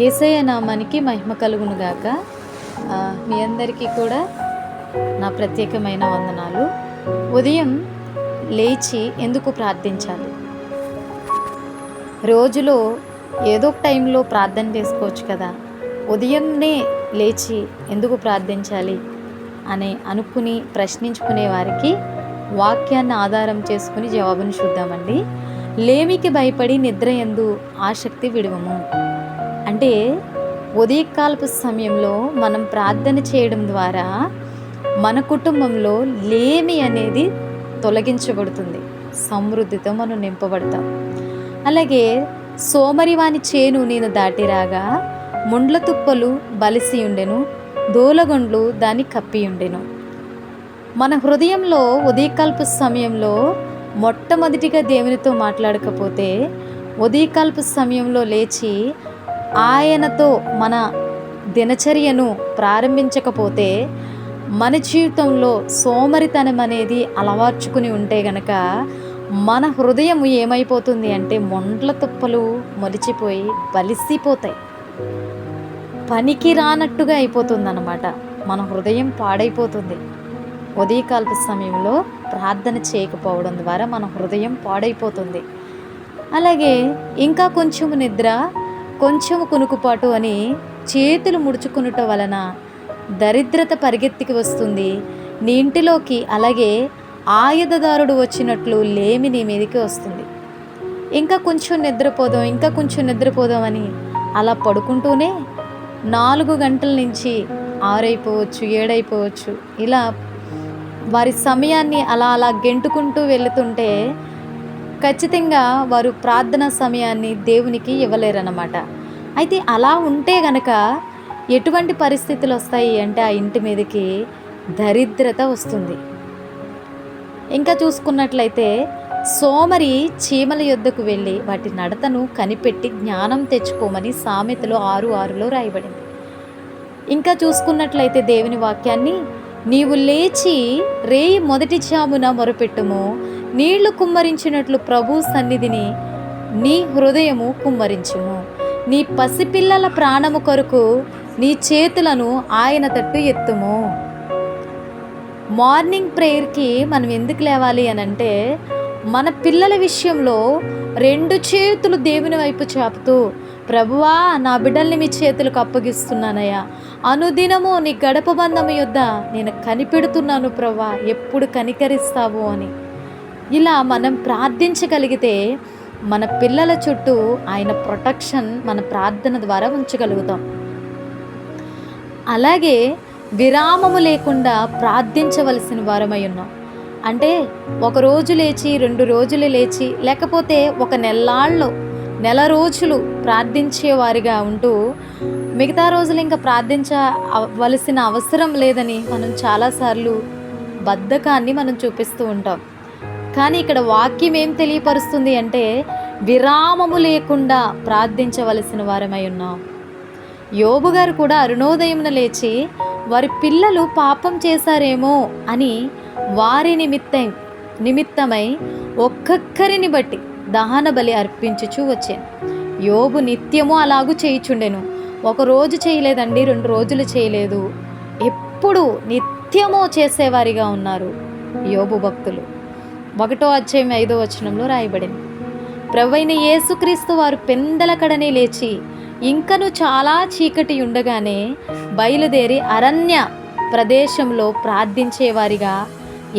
యేసయ్య నామానికి మహిమ కలుగును గాక. మీ అందరికీ కూడా నా ప్రత్యేకమైన వందనాలు. ఉదయం లేచి ఎందుకు ప్రార్థించాలి? రోజులో ఏదో ఒక టైంలో ప్రార్థన చేసుకోవచ్చు కదా. ఉదయంనే లేచి ఎందుకు ప్రార్థించాలి అని అనుకుని ప్రశ్నించుకునే వారికి వాక్యాన్ని ఆధారం చేసుకుని జవాబును చూద్దామండి. లేమికి భయపడి నిద్ర యందు ఆసక్తి విడువము. అంటే ఉదయకాలపు సమయంలో మనం ప్రార్థన చేయడం ద్వారా మన కుటుంబంలో లేమి అనేది తొలగించబడుతుంది, సమృద్ధితో మనం నింపబడతాం. అలాగే సోమరివాని చేను నేను దాటిరాగా ముండ్ల తుప్పలు బలిసి ఉండెను, దూలగొండ్లు దాన్ని కప్పి ఉండెను. మన హృదయంలో ఉదయకాలపు సమయంలో మొట్టమొదటిగా దేవునితో మాట్లాడకపోతే, ఉదయకాలపు సమయంలో లేచి ఆయనతో మన దినచర్యను ప్రారంభించకపోతే, మన జీవితంలో సోమరితనం అనేది అలవర్చుకుని ఉంటే గనక మన హృదయం ఏమైపోతుంది అంటే మొండ్ల తుప్పలు మొలిచిపోయి బలిసిపోతాయి, పనికి రానట్టుగా అయిపోతుంది అన్నమాట. మన హృదయం పాడైపోతుంది. ఉదయకాలపు సమయంలో ప్రార్థన చేయకపోవడం ద్వారా మన హృదయం పాడైపోతుంది. అలాగే ఇంకా కొంచెం నిద్ర, కొంచెం కునుకుపాటు అని చేతులు ముడుచుకునుట వలన దరిద్రత పరిగెత్తికి వస్తుంది నీ ఇంటిలోకి. అలాగే ఆయుధదారుడు వచ్చినట్లు లేమి నీ మీదకి వస్తుంది. ఇంకా కొంచెం నిద్రపోదాం అని అలా పడుకుంటూనే 4 గంటల నుంచి 6 అయిపోవచ్చు, 7 అయిపోవచ్చు. ఇలా వారి సమయాన్ని అలా గెంటుకుంటూ వెళుతుంటే ఖచ్చితంగా వారు ప్రార్థనా సమయాన్ని దేవునికి ఇవ్వలేరన్నమాట. అయితే అలా ఉంటే గనక ఎటువంటి పరిస్థితులు వస్తాయి అంటే ఆ ఇంటి మీదకి దరిద్రత వస్తుంది. ఇంకా చూసుకున్నట్లయితే సోమరి చీమల యొద్దకు వెళ్ళి వాటి నడతను కనిపెట్టి జ్ఞానం తెచ్చుకోమని సామెతలు 6:6లో రాయబడింది. ఇంకా చూసుకున్నట్లయితే దేవుని వాక్యాన్ని, నీవు లేచి రేయి మొదటి జామున మొరపెట్టుము, నీళ్లు కుమ్మరించినట్లు ప్రభు సన్నిధిని నీ హృదయము కుమ్మరించుము, నీ పసిపిల్లల ప్రాణము కొరకు నీ చేతులను ఆయన తట్టు ఎత్తుము. మార్నింగ్ ప్రేయర్కి మనం ఎందుకు లేవాలి అని అంటే, మన పిల్లల విషయంలో 2 చేతులు దేవుని వైపు చాపుతూ, ప్రభువా నా బిడ్డల్ని మీ చేతులకు అప్పగిస్తున్నానయ్యా, అనుదినము నీ గడప బంధము యొద్ద నేను కనిపెడుతున్నాను ప్రభువా, ఎప్పుడు కనికరిస్తావు అని ఇలా మనం ప్రార్థించగలిగితే మన పిల్లల చుట్టూ ఆయన ప్రొటెక్షన్ మన ప్రార్థన ద్వారా ఉంచగలుగుతాం. అలాగే విరామము లేకుండా ప్రార్థించవలసిన వారమై ఉన్నాం. అంటే 1 రోజు లేచి 2 రోజులు లేచి, లేకపోతే ఒక నెల రోజులు ప్రార్థించేవారిగా ఉంటూ మిగతా రోజులు ఇంకా ప్రార్థించవలసిన అవసరం లేదని మనం చాలాసార్లు బద్ధకాన్ని మనం చూపిస్తూ ఉంటాం. కానీ ఇక్కడ వాక్యం ఏం తెలియపరుస్తుంది అంటే, విరామము లేకుండా ప్రార్థించవలసిన వారమై ఉన్నాం. యోబు గారు కూడా అరుణోదయమున లేచి వారి పిల్లలు పాపం చేశారేమో అని వారి నిమిత్తమై ఒక్కొక్కరిని బట్టి దహన బలి అర్పించుచూ వచ్చాను. యోబు నిత్యము అలాగూ చేయుచుండెను. 1 రోజు చేయలేదండి, 2 రోజులు చేయలేదు, ఎప్పుడు నిత్యము చేసేవారిగా ఉన్నారు యోబు భక్తులు. 1వ అధ్యాయం 5వ వచనంలో రాయబడింది, ప్రభువైన యేసుక్రీస్తు వారు పెందలకడనే లేచి ఇంకను చాలా చీకటి ఉండగానే బయలుదేరి అరణ్య ప్రదేశంలో ప్రార్థించేవారిగా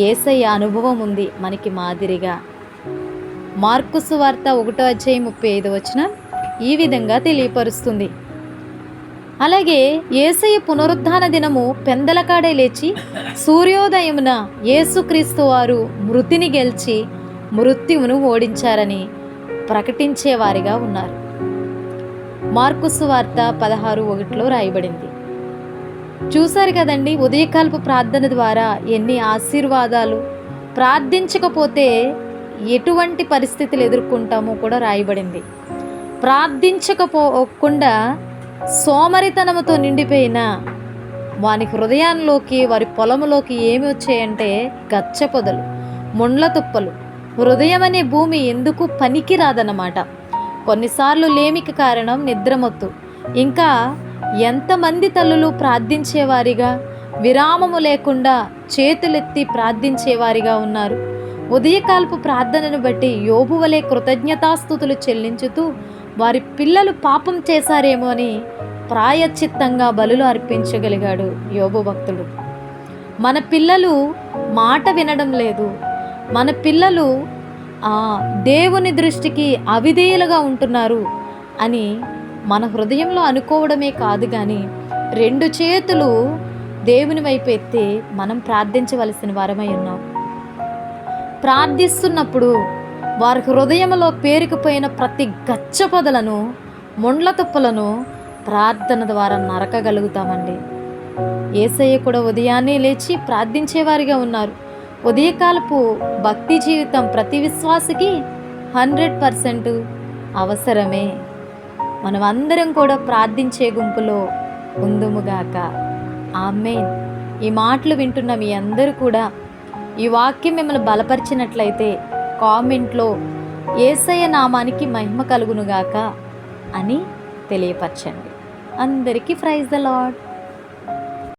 యేసయ్య అనుభవం ఉంది మనకి మాదిరిగా. మార్కు సువార్త 1వ అధ్యాయం 35వ వచనం ఈ విధంగా తెలియపరుస్తుంది. అలాగే యేసయ్య పునరుద్ధాన దినము పెందలకాడే లేచి సూర్యోదయమున యేసుక్రీస్తు వారు మృతిని గెలిచి మృత్యువును ఓడించారని ప్రకటించేవారిగా ఉన్నారు. మార్కు సువార్త 16:1లో రాయబడింది. చూశారు కదండి, ఉదయకాలపు ప్రార్థన ద్వారా ఎన్ని ఆశీర్వాదాలు. ప్రార్థించకపోతే ఎటువంటి పరిస్థితులు ఎదుర్కొంటామో కూడా రాయబడింది. ప్రార్థించకపోకుండా సోమరితనముతో నిండిపోయిన వాని హృదయాల్లోకి, వారి పొలములోకి ఏమి వచ్చాయంటే గచ్చ పొదలు, ముండ్ల తుప్పలు. హృదయం అనే భూమి ఎందుకు పనికి రాదన్నమాట. కొన్నిసార్లు లేమికి కారణం నిద్రమొత్తు. ఇంకా ఎంతమంది తల్లులు ప్రార్థించేవారిగా, విరామము లేకుండా చేతులెత్తి ప్రార్థించేవారిగా ఉన్నారు. ఉదయకాలపు ప్రార్థనను బట్టి యోబు వలె కృతజ్ఞతాస్తుతులు చెల్లించుతూ వారి పిల్లలు పాపం చేశారేమో అని ప్రాయశ్చిత్తంగా బలులు అర్పించగలిగాడు యోబు భక్తుడు. మన పిల్లలు మాట వినడం లేదు, మన పిల్లలు దేవుని దృష్టికి అవిధేయులుగా ఉంటున్నారు అని మన హృదయంలో అనుకోవడమే కాదు, కానీ 2 చేతులు దేవుని వైపు ఎత్తి మనం ప్రార్థించవలసిన వారమై ఉన్నాం. ప్రార్థిస్తున్నప్పుడు వారి హృదయంలో పేరుకుపోయిన ప్రతి గచ్చపొదలను, ముండ్ల తుప్పలను ప్రార్థన ద్వారా నరకగలుగుతామండి. యేసయ్య కూడా ఉదయాన్నే లేచి ప్రార్థించేవారిగా ఉన్నారు. ఉదయకాలపు భక్తి జీవితం ప్రతి విశ్వాసికి 100% అవసరమే. మనం అందరం కూడా ప్రార్థించే గుంపులో ఉందుముగాక. ఆమేన్. ఈ మాటలు వింటున్న మీ అందరూ కూడా ఈ వాక్యం మిమ్మల్ని బలపరిచినట్లయితే కామెంట్లో యేసయ్య నామానికి మహిమ కలుగునుగాక అని తెలియపరచండి. అందరికీ ప్రైజ్ ద లార్డ్.